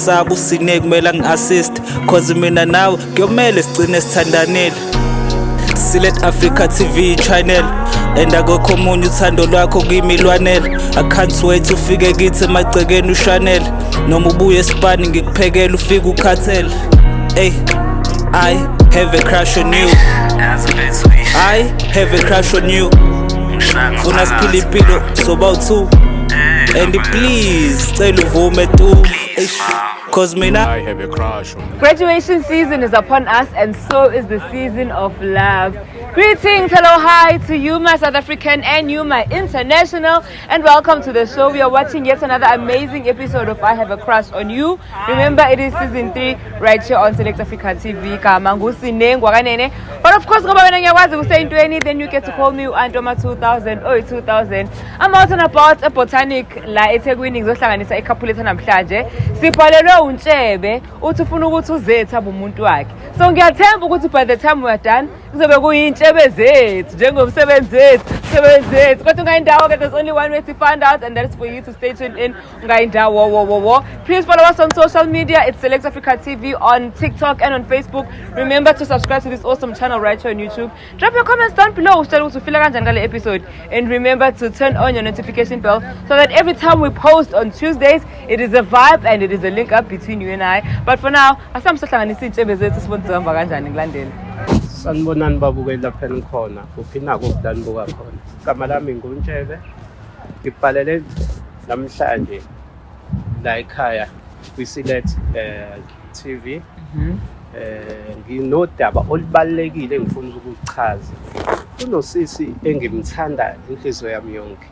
ngingasaba usine kumele ngi-assist cause mina nawe kuyomele sigcine sithandanile. Select Africa TV channel and akukho omunye uthando lwakho kimi lwanele. I can't wait ufike kithi emagcekeni uShanel noma ubuye esipani ngikuphekela ufike ukhathele. Hey, I have a crush on you. I have a crush on you. Funa siphile impilo sobawu 2 and please cela uvume tu cause mina I have a crush on you. Graduation season is upon us, and so is the season of love. Greetings, hello, hi to you, my South African, and you, my international, and welcome to the show. We are watching yet another amazing episode of I Have a Crush on You. Remember, it is season 3 right here on Select Africa TV. But of course, then you get to call me Antoma 2000 or 2000. I'm out and about a botanic la eThekwini ngizohlanganisa ikhaphuletha namhlanje. Sibhalelwe uNtshebe uthi ufuna ukuthi uzetha umuntu wakhe. So ngiyathemba ukuthi by the time we are done kuzobe kuyintshebe zethu njengomsebenzi wethu. Kodwa ungayindawo ke there's only one way to find out, and that is for you to stay tuned in. Ungayindawo. Please follow us on social media. It's Select Africa TV on TikTok and on Facebook. Remember to subscribe to this awesome channel right here on YouTube. Drop your comments down below to feel like episode, and remember to turn on your notification bell so that every time we post on Tuesdays, it is a vibe and it is a link up between you and I. But for now, asamhlanganisa intshebe zethu sibone zihamba kanjani ngilandela. Sanibonani babukeli lapha engikhona uphina kokudani buka khona. Igama lami nguNtshebe. Ngibhalele namhlanje la ekhaya kwi-Select TV. Nginodaba olubalekile engifuna ukuchaza. Kunosisi engimthanda inhliziyo yami yonke.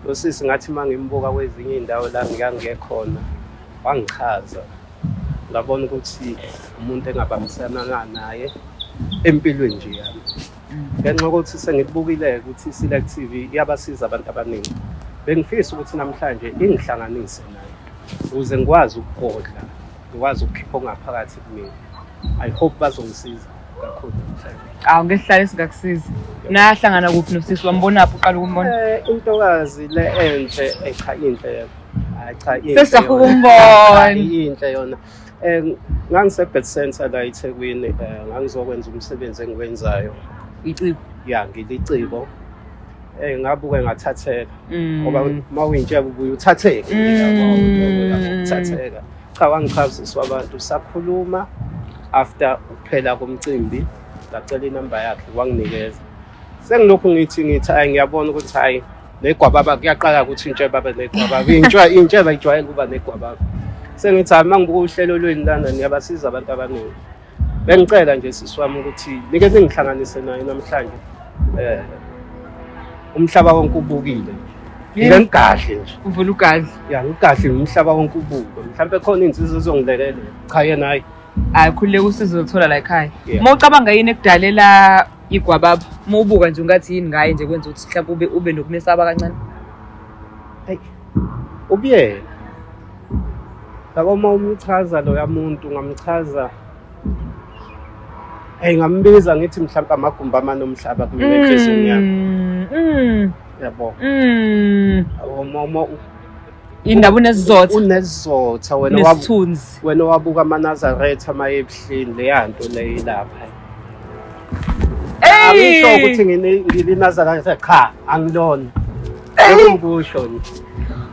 Lo sisi ngathi mangimbuka kwezinye indawo la ngiyangekhona wangichaza. Ngabona ukuthi umuntu engabambisana naye empilweni nje yami. Ngenxa ukuthi sengibukile ukuthi Select TV iyabasiza abantu abaningi. Bengifisa ukuthi namhlanje ingihlanganise naye ukuze ngikwazi ukugodla, ngikwazi ukukhipha ngaphakathi kimi. I hope bazongisiza kakhulu namhlanje. Ngehlala singakusiza. Nahlangana kuphi nosisi wambona apho uqala ukumbona? Intokazi le enhle echa inhle. Cha inhle. Sesakubona. Inhle yona. Ngangisebed center la eThekwini ngangizokwenza umsebenzi engiwenzayo. Iciko. Ya ngiliciko. Ngabuke ngathatheka ngoba mawuyintshebe ubuye uthatheke uthatheka. Cha wangichaziswa abantu sakhuluma after ukuphela komcimbi ngacela inamba yakhe wanginikeza. Sengilokhu ngithi hayi ngiyabona ukuthi hayi negwababa kuyaqala ukuthi intshebe babe negwababa. Intshebe ijwayele kuba negwababa. Sengithi mangibuka uhlelo lweni lana niyabasiza abantu abaningi. Bengicela nje sisiwami ukuthi nike ningihlanganise naye namhlanje. Umhlaba wonke ubukile. Ngigahle nje. Uvula ugazi. Ya ngigahle umhlaba wonke ubuke. Mhlawumbe khona insizwe ezongilekelela. Cha yena hayi. Khuleka usizo uthola la ekhaya. Mawucabanga yini ekudalela igwababa? Mawubuka nje ungathi yini ngaye nje kwenza ukuthi mhlawumbe ube nokumesaba kancane. Hey. Ubiyena. Uma umchaza lo yamuntu ngamchaza ngambiza ngithi mhlawumbe amagumba amane omhlaba kumnefesini yami. Yabo. Indaba unesizotha wena wabuka amaNazaretha amaye ebuhlini leyanto leyilapha. Angisho ukuthi ngilinazaretha cha angilona. Ukusho nje.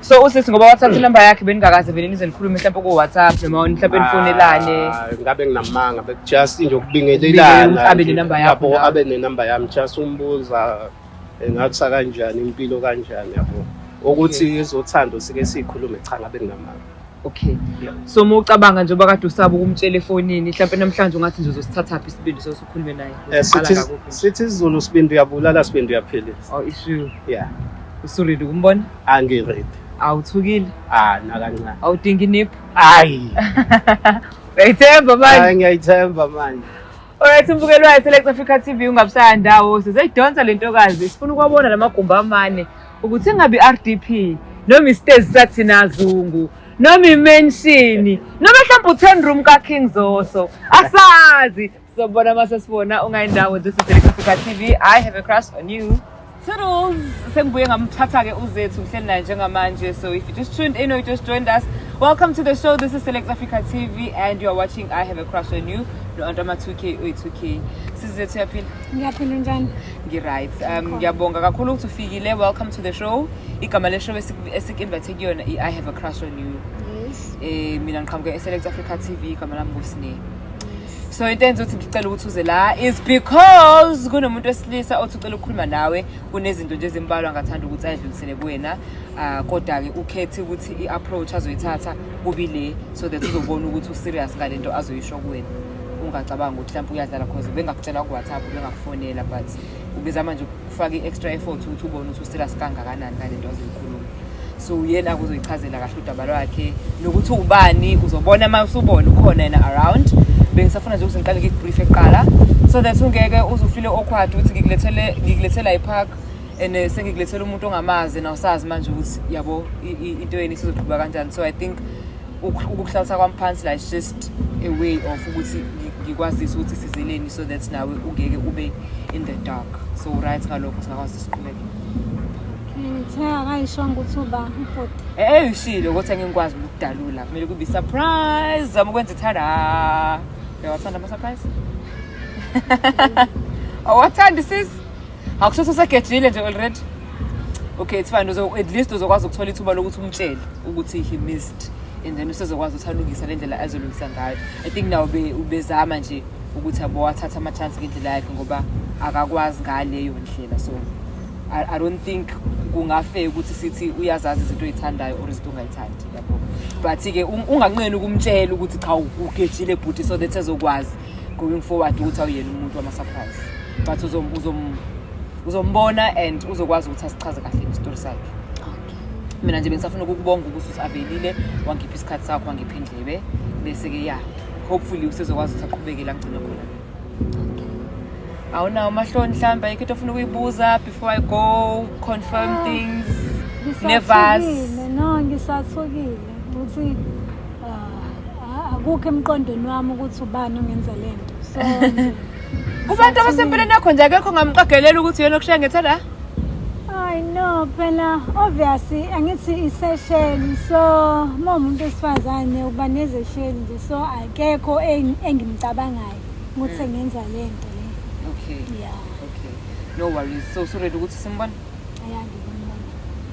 So usisi ngoba wathatha inamba yakhe beningakaze vele nize nikhulume mhlawumbe ku WhatsApp noma mhlawumbe nifonelane. Ngabe nginamanga just nje ukubingelelana. Abe nenamba yakho. Yabo abe nenamba yami just umbuza ngathi kanjani impilo kanjani yabo. Ukuthi izothando sike sikhulume cha ngabe nginamanga. Okay. So mawucabanga nje bakade usaba ukumtshela efonini mhlawumbe namhlanje ungathi nje uzosithathaphi isibindi sokukhuluma naye. Sithi isiZulu sibindi uyabulala sibindi uyaphilisa. Oh issue. Yeah. Usuridi ukumbona? Angiredi. Awuthukile? Nakancane. Awudinga inipho? Hayi. Uyayithemba manje? Hayi ngiyayithemba manje. Alright, umbukeli wa Select Africa TV ungabusaya ndawo sizayidonsa lentokazi sifuna ukwabona lamagumba amane ukuthi engabe RDP noma istage sathi nazungu noma imention noma mhlawumbe u10 room ka King Zoso asazi sobona mase sibona ungayindawo this is Select Africa TV. I have a crush on you. Toodles! Sengibuye ngamthatha-ke uZethu ngihleli naye njengamanje. So if you just tuned in or you just joined us, welcome to the show. This is Select Africa TV and you are watching I Have a Crush on You. No under my 2K or 2K. Sizethu yaphila? Ngiyaphila njani? Ngi-right. Ngiyabonga kakhulu ukuthi ufikile. Welcome to the show. Igama le show esik-invite kuyona I Have a Crush on You. Yes. Mina ngiqhamuke Select Africa TV igama lami nguSne. So into enza ukuthi ngicela ukuthi uze la is because kunomuntu wesilisa othi ucela ukukhuluma nawe kunezinto nje ezimbalwa ngathanda ukuthi ayidlulisele kuwena kodwa ke ukhethe ukuthi iapproach azoyithatha kubile so that uzobona ukuthi userious ngalento azoyisho kuwena ungacabanga ukuthi mhlawumbe uyadlala cause bengakutshela ku WhatsApp bengakufonela but ubezama nje ukufaka iextra effort ukuthi ubone ukuthi userious kangakanani ngalento azoyikhuluma. So yena kuzoyichazela kahle udaba lwakhe nokuthi ubani uzobona uma usubona ukhona yena around. Bengisafuna nje ukuthi ngiqale ngikubrief eqala so that ungeke uzufile awkward ukuthi ngikulethela ipark and sengikulethela umuntu ongamazi na usazi manje ukuthi yabo into yeni sizoqhubeka kanjani. So I think ukuhlalisa kwamphansi la is just a way of ukuthi ngikwazisa ukuthi sizeleni so that nawe ungeke ube in the dark. So right ngalokho singakwazi siqhubeke. Ngayishonga ukuthi uba ubhoti. Uyishilo ukuthi ngikwazi ukudalula kumele kube surprise zama ukwenza ithanda. Uyawathanda ama surprise? Awathanda sis? Akusho usegejile nje already. Okay, it's fine. At least uzokwazi ukuthola ithuba lokuthi umtshele ukuthi he missed and then usezokwazi uthalungisa lendlela azolungisa ngayo. I think now ubezama nje ukuthi abo wathatha ama chance ngendlela yakhe ngoba akakwazi ngaleyo ndlela. So I don't think kungafe ukuthi sithi uyazazi izinto oyithandayo or izinto ongayithandi yabo. But ke unganqeni ukumtshela ukuthi cha ugejile bhuti so that ezokwazi going forward ukuthi awuyena umuntu wama surprise. But uzombona and uzokwazi ukuthi asichaze kahle istory sakhe. Okay. Mina nje bengisafuna ukubonga ukuthi avelile wangipha isikhathi sakho wangipha indlebe bese ke hopefully usezokwazi ukuthi aqhubekele angcina khona. Awuna umahloni mhlamba yikho ofuna ukuyibuza before I go confirm things. Nervous. No, ngisathukile ukuthi akukho emqondweni wami ukuthi ubani ongenza lento. So kubantu abasempilweni yakho nje akekho ngamqagelela ukuthi yena okushengethela la. I know phela obviously angithi isesheli so umuntu esifazane uba nezesheli nje so akekho engimcabangayo ukuthi ngenza lento. Okay. Yeah. Okay. No worries. So ready ukuthi simbone? Ayangibona.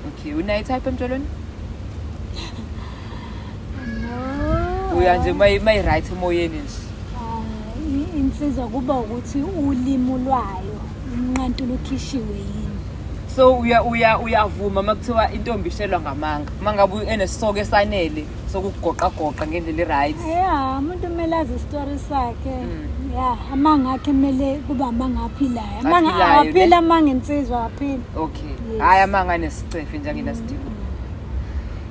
Okay. Unayi type emtshwelweni? No. Uya nje may right emoyeni nje. Insizwa kuba ukuthi ulimi lwayo umnqantu lokhishiwe yini. So uyavuma makuthiwa intombi ishelwa ngamanga. Mangabe enesisoko esanele sokugoqa ngendlela right. Yeah, umuntu kumele azi story sakhe. Yeah, amanga akhe kumele kuba amanga aphilayo. Amanga aphila amanga insizwa aphila. Okay. Hayi amanga nesicefe nje ngenasidingo.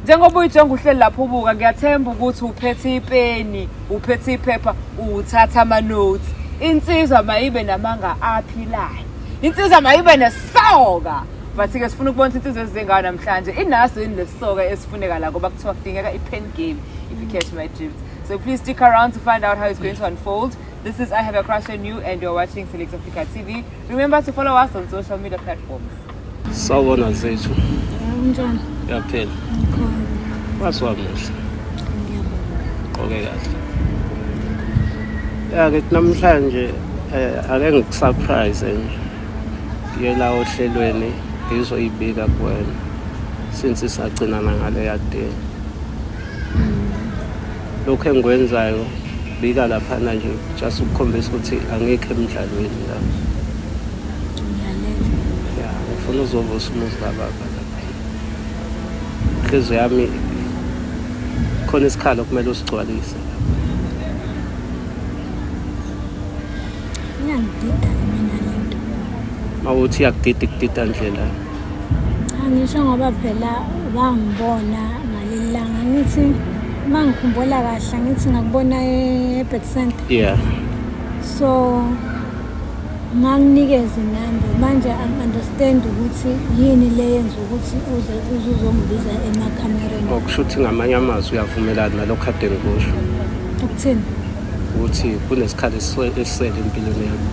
Njengoba uyijonga uhleli lapho ubuka ngiyathemba ukuthi uphethe ipeni, uphethe iphepha, uthatha ama notes. Insizwa mayibe namanga aphilayo. Insizwa mayibe nesoka. But ke sifuna ukubona insizwa ezengayo namhlanje inaso inesoka esifuneka la ngoba kuthiwa kudingeka ipen game if you catch my drift. So please stick around to find out how it's going to unfold. This is I Have a Crush on You and you're watching Select Africa TV. Remember to follow us on social media platforms. Sawubona Zethu. Unjani? Yaphela. Wasiwamuhle. Okay kahle. Ke namhlanje ake ngikusurprise nje. Ngiyela ohlelweni ngizoyibika kuwena since isagcinana ngale yade. Lokho engikwenzayo bika lapha nje just ukukhombisa ukuthi angekho emidlalweni la. Yeah, ngifuna uzovusa umuzi baba lapha. Inhliziyo yami khona isikhalo kumele usigcwalise. Ngiyangidida mina lento. Mawuthi yakudida ndlela. Angisho ngoba phela bangibona ngalelanga ngithi mangikhumbula kahle ngithi ngakubona eBacksend. Yeah. So manginikeze inamba manje I understand ukuthi yini le yenza ukuthi uzozongibiza emakhamereni. Okushuthi ngamanye amazwi uyavumelana nalokho kade ngikusho. Ukuthini? Ukuthi kunesikhathi esisele empilweni yakho.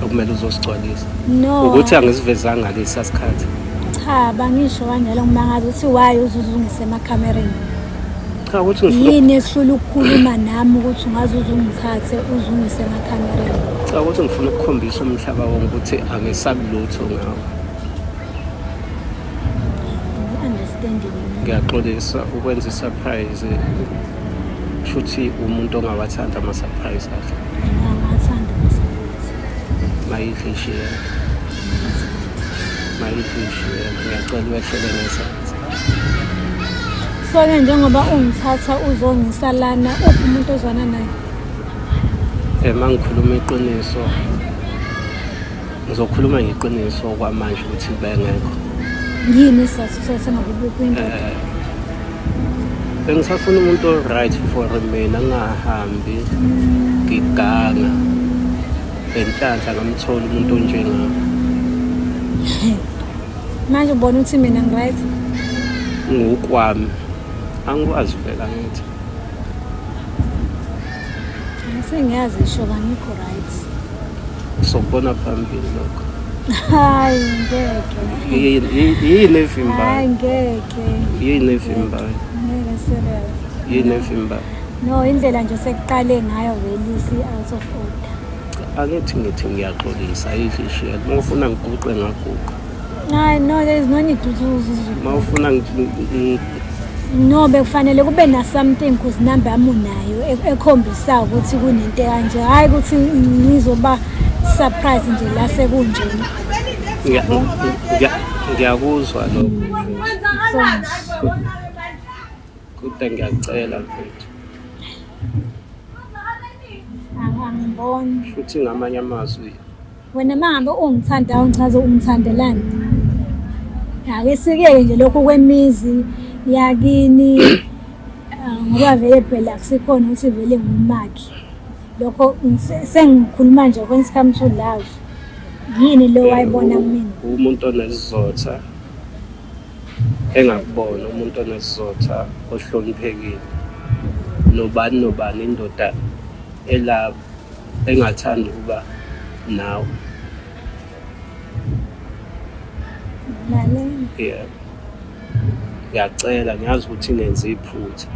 okumele uzosigcwalisa No. ukuthi angisivezanga lesi sikhathi. Cha, bangisho kanjalo ngimangaza ukuthi why uzuzungise emakhamereni. Cha ukuthi ngifuna Yini esihlula ukukhuluma nami ukuthi ungaze uzungithathe uzungise emakhamereni. cha ukuthi ngifuna ukukhombisa umhlaba wonke ukuthi angisabi lutho ngawo. Understanding. Ngiyaxolisa ukwenza isurprise futhi umuntu ongawathanda ama-surprise akhe. Ngiyathanda umsebenzi. Mayidlishiye ngiyacela uwehlele ngesansi. So-ke njengoba ungithatha uzongisa lana uphi umuntu ozwana naye? Uma ngikhuluma iqiniso ngizokhuluma ngeqiniso kwamanje ukuthi bengekho. Yini isizathu sokuthi ngabe kwindoda? Bengisafuna umuntu o-right for mina ngingahambi ngiganga enhlanhla ngamthola umuntu onjengayo. Manje ubona ukuthi mina ngi-right? Ngokwami angikwazi vele ngithi Sengiyazi isho bangikho right. sokubona phambili lokho. Hayi ngeke. Yini evimbayo? Hayi ngeke. Yini evimbayo? Ngeke serious. Yini evimbayo? No, indlela nje sekuqale ngayo velisi out of order. Angithi ngiyaxolisa ayidlishiye. Uma ufuna ngiguqe ngaguqa. Hayi no, there is no need to Uma ufuna no, bekufanele kube na something kuze number yami unayo ekhombisa ukuthi kunento kanje. Hayi ukuthi ngizoba surprise nje la sekunjena. ngiyakuzwa lokho. Kodwa ngiyacela mfethu. Angiboni. Futhi ngamanye amazwi Wena mangabe ungithanda ungichaze ungithandelani. Ake sike nje lokho kwemizi yakini ngoba vele phela akusikhona ukuthi vele ngumakhi. Lokho sengikhuluma nje when it comes to love. Yini lo wayibona kumina? Umuntu onesizotha engakubona umuntu onesizotha ohloniphekile. Nobani indoda elapha engathanda ukuba nawe. Lalela. Yeah. Ngiyacela ngiyazi ukuthi nenze iphutha.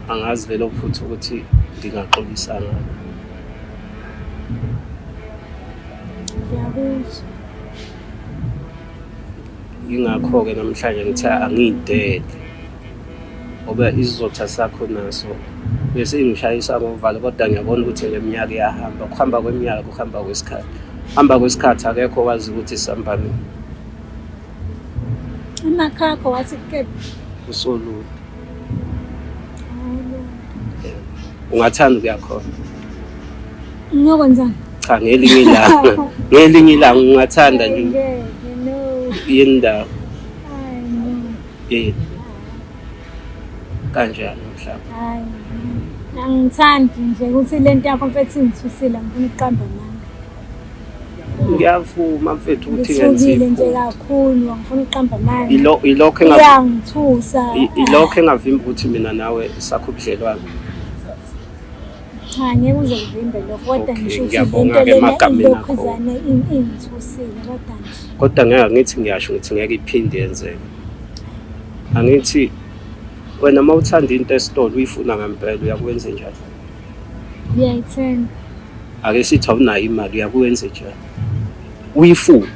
Angazi vele ukuphutha ukuthi ngingaxolisa ngani. Ngiyakuzwa. Ingakho ke namhlanje ngithi angidele. Ngoba isizotha sakho naso bese ngishayisa ngovalo kodwa ngiyabona ukuthi ngeminyaka iyahamba. Kuhamba kweminyaka kuhamba kwesikhathi. Hamba kwesikhathi akekho wazi ukuthi sambani. Emakhakho wathi ke Usolude. Ungathanda ukuyakhona. ngokwenzani? Cha ngelinye ilanga. Ngelinye ilanga ungathanda nje Ngeke no. indawo. Hayi no. Eh. Kanjani mhlawumbe. Hayi. Angithandi nje ukuthi lento yakho mfethu ingithusile ngifuna ukuqamba manga. Ngiyavuma mfethu ukuthi Ngithukile nje ngenze. kakhulu ngifuna ukuqamba manga. Ilokho Iyangithusa. ilokho engavimba ukuthi mina nawe sakho ubudlelwane. Cha ngeke uze kuvimbe lokho kodwa Okay, ngisho ukuthi ngiyabonga-ke emagameni akho. lokhuzane ingithusile kodwa nje. Kodwa ngeke ngithi ngiyasho ukuthi ngeke iphinde yenzeke. Angithi wena mawuthanda into esitolo uyifuna ngempela uyakwenza njalo. Ngiyayithemba. Ake sithi awunayo imali uyakwenza njalo. Uyifuna.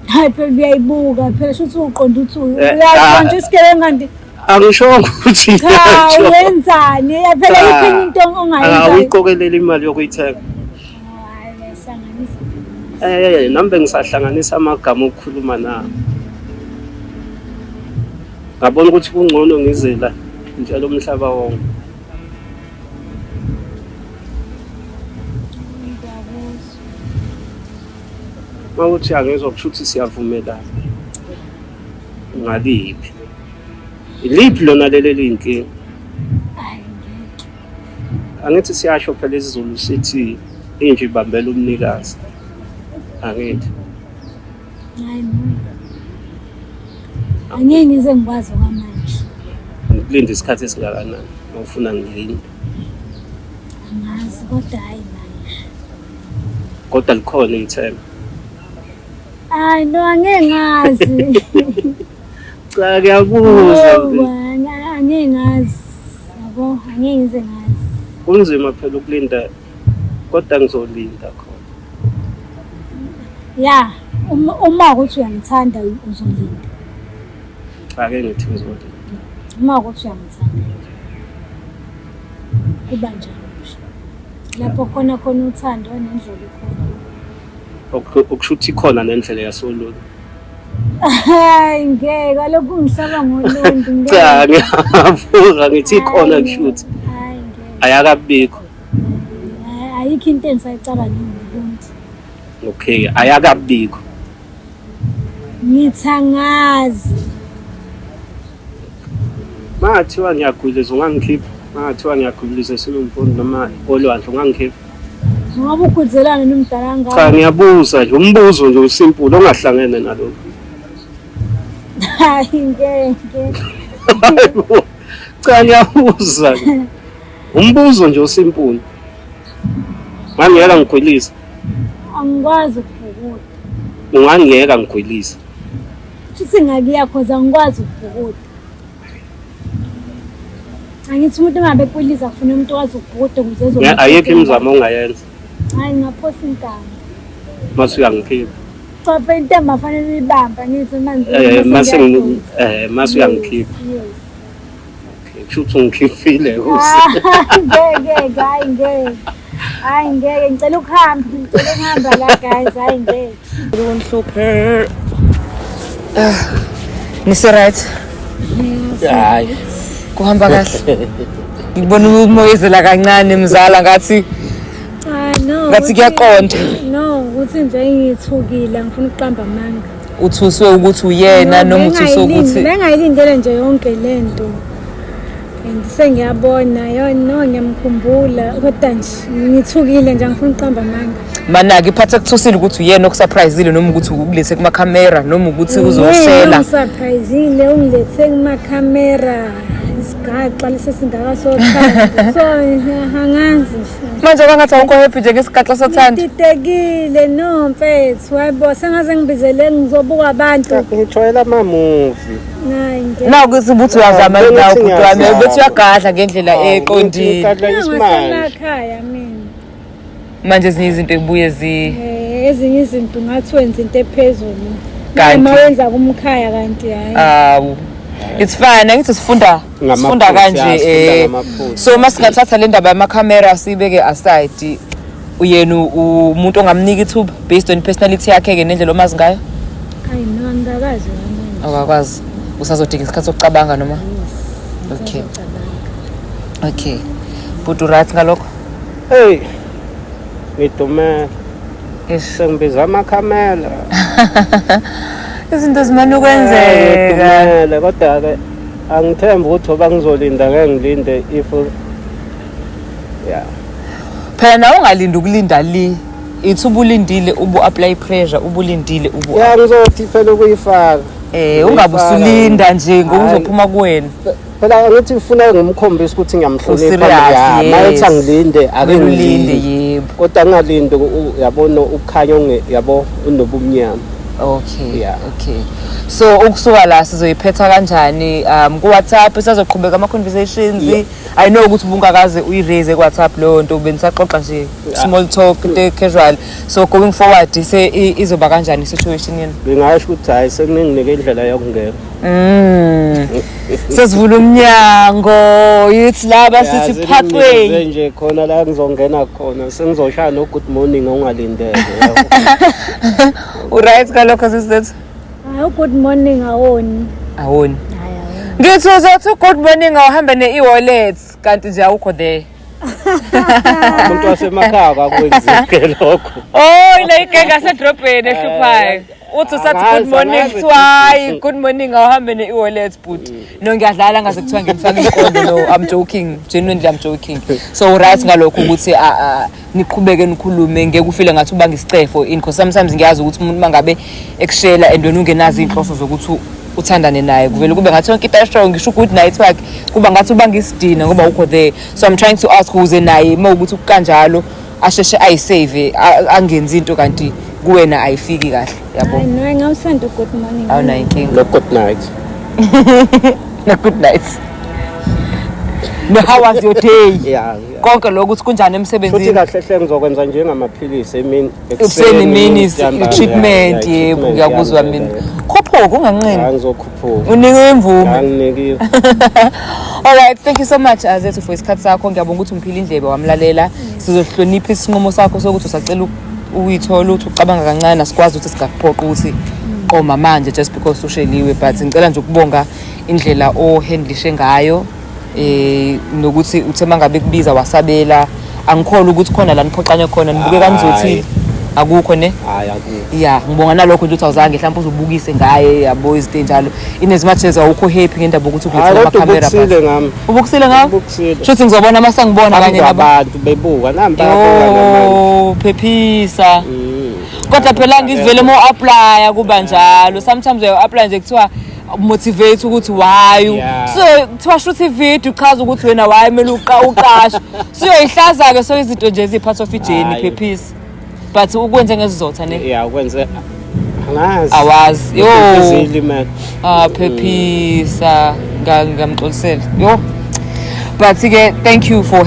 Hayi phela uyayibuka phela shuthi uqonda ukuthi Eh, uyaqonda isikele ngandi. Angisho ukuthi Cha wenzani? Phela iphini into ongayenza. awuyiqokelela imali yokuyithenga. Hayi ngisanganisa. Nami ngisahlanganisa amagama okukhuluma nawe. Ngabona ukuthi kungcono ngizela njalo umhlaba wonke. Mawuthi angezwa kushuthi siyavumelana. Ngaliphi? Iliphi lona leli inkinga? Hayi ngeke. Angithi siyasho phela isiZulu sithi inje ibambela umnikazi. Angithi. Hayi no. Angeke ngize ngikwazi kwamanje. Ngilinde isikhathi esingakanani? Ufuna ngilinde. Angazi kodwa hayi manje. kodwa likhona ngithemba. Hayi no angeke ngazi. Cha ngiyabuza. Angeke ngazi. Yabo angeke ngize ngazi. Kunzima phela ukulinda kodwa ngizolinda khona. Ya, uma ukuthi uyangithanda uzolinda. Ake ngithi ngizolinda. Uma ukuthi uyangithanda. Kuba njalo. Lapho khona uthando nendlela ikhona. Ukushuthi khona nendlela yasolulu. Hayi ngeke kaloku ngihlaba ngoluntu ngeke. Cha ngiyavuka ngithi khona kushuthi. Hayi ngeke. Ayakabikho. Ayikho into engisayicabanga ngoluntu. Okay, ayakabikho. Ngithangazi. Mathiwa ngiyagwiliza ungangikhipha. Mathiwa ngiyagwiliza sinomfundo noma olwandle ungangikhipha. Ngoba ukudzelana nomdala ngaka. Cha ngiyabuza nje umbuzo nje usimple ongahlangene nalokho. Hayi ngeke. Cha ngiyabuza. Umbuzo nje usimple. Ngangiyeka ngigwiliza. Angikwazi ukubhukuda. Ungangiyeka ngigwiliza. Sithi ngakiya cause angikwazi ukubhukuda. Angithi umuntu engabe ekwiliza kufuna umuntu owazi ukubhukuda ukuze ezokwenza. Ayekho imizamo ongayenza. Hayi ngaphosa intamo. Mase uyangikhipha. Cha phela intamo afanele uyibamba nithi manje. Mase uyangikhipha. Okay, kushuthi ungikhiphile Ngeke, hayi ngeke ngicela ukuhamba la guys, hayi ngeke. Unhluphe. Nise right. hayi Kuhamba kahle. Ngibona umoyezela kancane mzala ngathi No. ngathi kuyaqonda. No, ukuthi nje ngithukile ngifuna ukuqamba amanga. Uthuswe ukuthi uyena noma uthuswe ukuthi bengayilindele nje yonke lento. And sengiyabona no ngiyamkhumbula kodwa nje ngithukile nje ngifuna ukuqamba amanga. mana ke iphatha kuthusile ukuthi uyena okusurpriseile noma ukuthi ukulethe kuma camera noma ukuthi uzoshela. Surpriseile ungilethe kuma camera. Isigaxa lesingaka sothanda. So hangazi. Manje kangathi awukho happy nje ngesigaxa sothanda. Ngitekile no mfethu hayibo sengaze ngibizele ngizobuka abantu. ngijwayela ama movie Hayi ngeke. Nawu ukuthi ubuthi uyazama nawo ukuthi wami ubuthi uyagadla ngendlela eqondile. Gadla isimanje Emakhaya mina. Manje ezinye izinto ebuye Ezinye izinto ngathi wenza into ephezulu. Kanti Uma wenza kumkhaya kanti hayi. awu it's fine angithi sifunda kanje so masingathatha le ndaba yama camera sibeke aside uyena umuntu ongamnika ithuba based on personality yakhe ke nendlela omazi ngayo. Hayi no ngakazi wami. Awakwazi usazodinga isikhathi sokucabanga noma okay but right ngalokho hey ngidume yes sengibiza ama camera izinto zimane ukwenzeka kodwa ke angithemba ukuthi oba ngizolinda ngeke ngilinde if phela nawe ungalindi ukulinda li ithi ubulindile ubu apply pressure ubulindile ubu ngizothi phela ukuyifaka ungabusulinda nje ngokuzophuma kuwena phela ngithi ufuna ngimkhombisa ukuthi ngiyamhlonipha mayethi angilinde ake ngilinde yebo kodwa ngingalindi yabona ukukhanya yabo unobumnyama. Okay so ukusuka la sizoyiphetha kanjani ku WhatsApp sizoqhubeka ama conversations I know ukuthi ubungakaze uyiraise ku WhatsApp lo nto benisaqoqa nje small talk casual so going forward izoba kanjani situation yena ngingasho ukuthi hayi sekuninginike indlela yokungena sesivula umnyango yithi laba sithi pathway nje khona la ngizongena khona sengizoshaya no good morning ongalindele right kalokho sisethu good morning awoni ngithi uzothi good morning awuhambe ne-e-wallet kanti nje awukho there umuntu wasemakhaya akakwenzeke lokho ina igenga asedrobheni ehluphayo uthi usathi good morning twice good morning awuhambe ne-e-wallet but no ngiyadlala ngaze kuthiwa ngimfaka inkondo no I'm joking genuinely I'm joking so right ngalokho ukuthi niqhubeke nikhulume ngeke ufile ngathi ubanga isicefo because sometimes ngiyazi ukuthi umuntu mangabe ekushela and wena ungenazi inhloso zokuthi uthandane naye kuvele kube ngathi yonke into strong ngisho good night wakhe kuba ngathi ubanga isidina ngoba ukho there so I'm trying to ask uze naye uma ukuthi ukanjalo asheshe ayisave angenzi into kanti kuwena ayifiki kahle yabo. Hayi no ngawusanda good morning. Awuna inkinga. No good night. No good night. No, how was your day? Yeah. Konke lokho ukuthi kunjani Futhi emsebenzini? kahle hle ngizokwenza njengamaphilisi emini Ekuseni mini treatment yebo ngiyakuzwa mina. Khopho kunganqeni. Angizokhuphuka. Unike imvume. Anginikile. All right, thank you so much Azethu for isikhathi sakho. Ngiyabonga ukuthi umphile indlebe wamlalela. Sizohlonipha isinqumo sakho sokuthi usacela uyithola ukuthi ucabanga kancane asikwazi ukuthi singakuphoqa ukuthi oma manje just because usheliwe, but ngicela nje ukubonga indlela ohandlishe ngayo nokuthi uthema ngabe kubiza wasabela. Angikholwa ukuthi khona la niphoqane khona nibuke kanizothi akukho ne? Hayi akukho. Yeah, ngibonga nalokho nje ukuthi awuzange mhlawumbe uzubukise ngaye yabo izinto enjalo. Inezmatches awukho happy ngendaba ukuthi ubethela ama camera phansi. Ubukisile ngami. Ubukisile ngami? Ubukisile. Shothi ngizobona mase ngibona kanye nabantu bebuka namba namanje. Oh, phephisa. Kodwa phela ngivele mo apply kuba njalo. Sometimes uya apply nje kuthiwa motivate ukuthi why. So kuthiwa shoot video chaza ukuthi wena why mele uqashe. So uyihlaza ke so izinto nje eziphathwa fijeni phephisa. But ukwenze ngezizotha ne? Yeah, ukwenze angazi. Awazi. Yo. Izilima. Phephisa ngamxolisela. Yo. But again, thank you for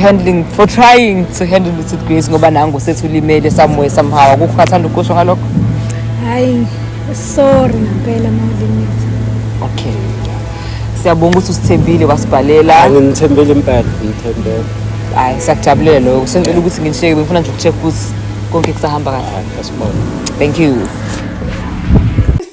trying to handle it with grace ngoba nangu sethu limele somewhere somehow. Akukhathanda ukusho ngalokho? Hayi sorry ngempela mawulimile. Okay. Siyabonga ukuthi usithembile wasibhalela. Ngithembele impela, ngithembele. Hayi siyakujabulela lokho. Senzela ukuthi ngisheke ngifuna nje ukucheck ukuthi konke kusahamba kahle. Thank you.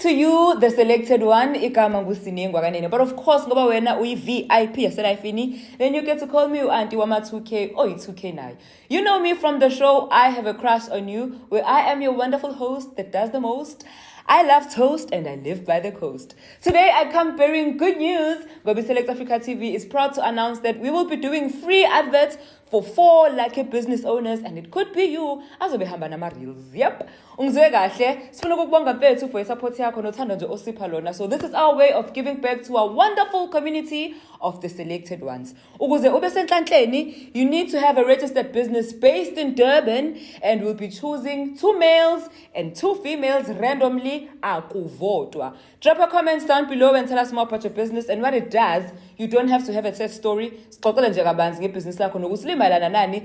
To you, the selected one, igama nguSinengwa kanene. But of course, ngoba wena uyi-VIP yaseLifini, then you get to call me Auntie Wama 2K or 2K nayo. You know me from the show I Have a Crush on You, where I am your wonderful host that does the most. I love toast and I live by the coast. Today I come bearing good news. Gobi Select Africa TV is proud to announce that we will be doing free adverts for 4 lucky business owners, and it could be you. Azobehamba nama reels. Yep. Ungizwe kahle. Sifuna ukubonga mfethu for support yakho nothando nje osipha lona. So this is our way of giving back to our wonderful community of the selected ones. Ukuze ube senhlanhleni, you need to have a registered business based in Durban, and we'll be choosing 2 males and 2 females randomly akuvotwa. Drop your comments down below and tell us more about your business and what it does. You don't have to have a set story. Sixoxele nje kabanzi ngebusiness lakho nokuthi limayelana nani.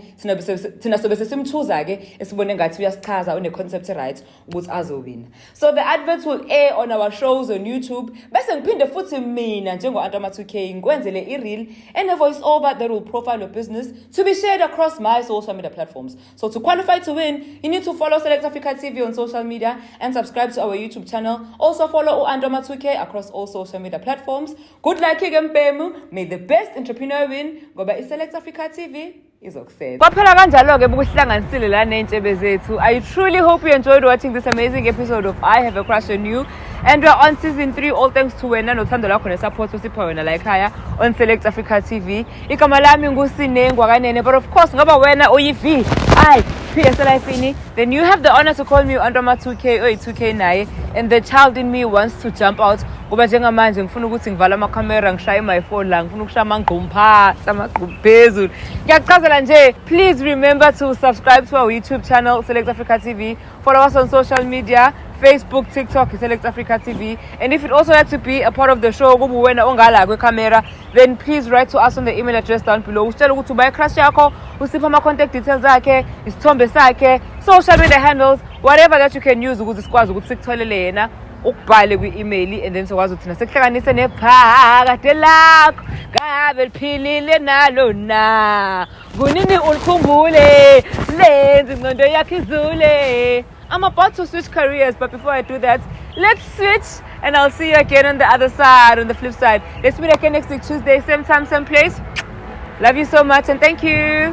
Thina sobe sesimthuza ke esibone ngathi uyasichaza une concept right ukuthi azowina. So the adverts will air on our shows on YouTube. Bese ngiphinde futhi mina njengo Antama 2K ngikwenzele i-reel and a voice over that will profile your business to be shared across my social media platforms. So to qualify to win, you need to follow Select Africa TV on social media and subscribe to our YouTube channel. Also follow Antama 2K across all social media platforms. Good luck Mpemu. May the best entrepreneur win. Ngoba iSelect Africa TV izokusetha. Kwaphela kanjalo ke bukuhlanganisile la nentshebe zethu. I truly hope you enjoyed watching this amazing episode of I Have a Crush on You. And we're on season 3, all thanks to wena nothando lakho nesupport osipha wena la ekhaya on Select Africa TV. Igama lami nguSinengwa kanene, but of course ngoba wena uyi-VIP yaseLifini, then you have the honor to call me Antama 2K or 2K naye, and the child in me wants to jump out. Ngoba njengamanje ngifuna ukuthi ngivala ama camera ngishaye my phone la, ngifuna ukushaya amangqomu phansi amagqomu phezulu. Ngiyacazela nje, please remember to subscribe to our YouTube channel Select Africa TV. Follow us on social media, Facebook, TikTok, Select Africa TV. And if you'd also like to be a part of the show, then please write to us on the email address down below. Usitshela ukuthi uba i-crush yakho, usipha ama-contact details akhe, isithombe sakhe, social media handles, whatever that you can use ukuze sikwazi ukuthi sikutholele yena, ukubhale kwi-email, and then sikwazi ukuthi nasekuhlanganise nephakade lakho ngabe liphilile nalo na kunini ulikhumbule lenze ingqondo yakho izule. I'm about to switch careers, but before I do that, let's switch, and I'll see you again on the other side, on the flip side. Let's meet again next week, Tuesday, same time, same place. Love you so much, and thank you.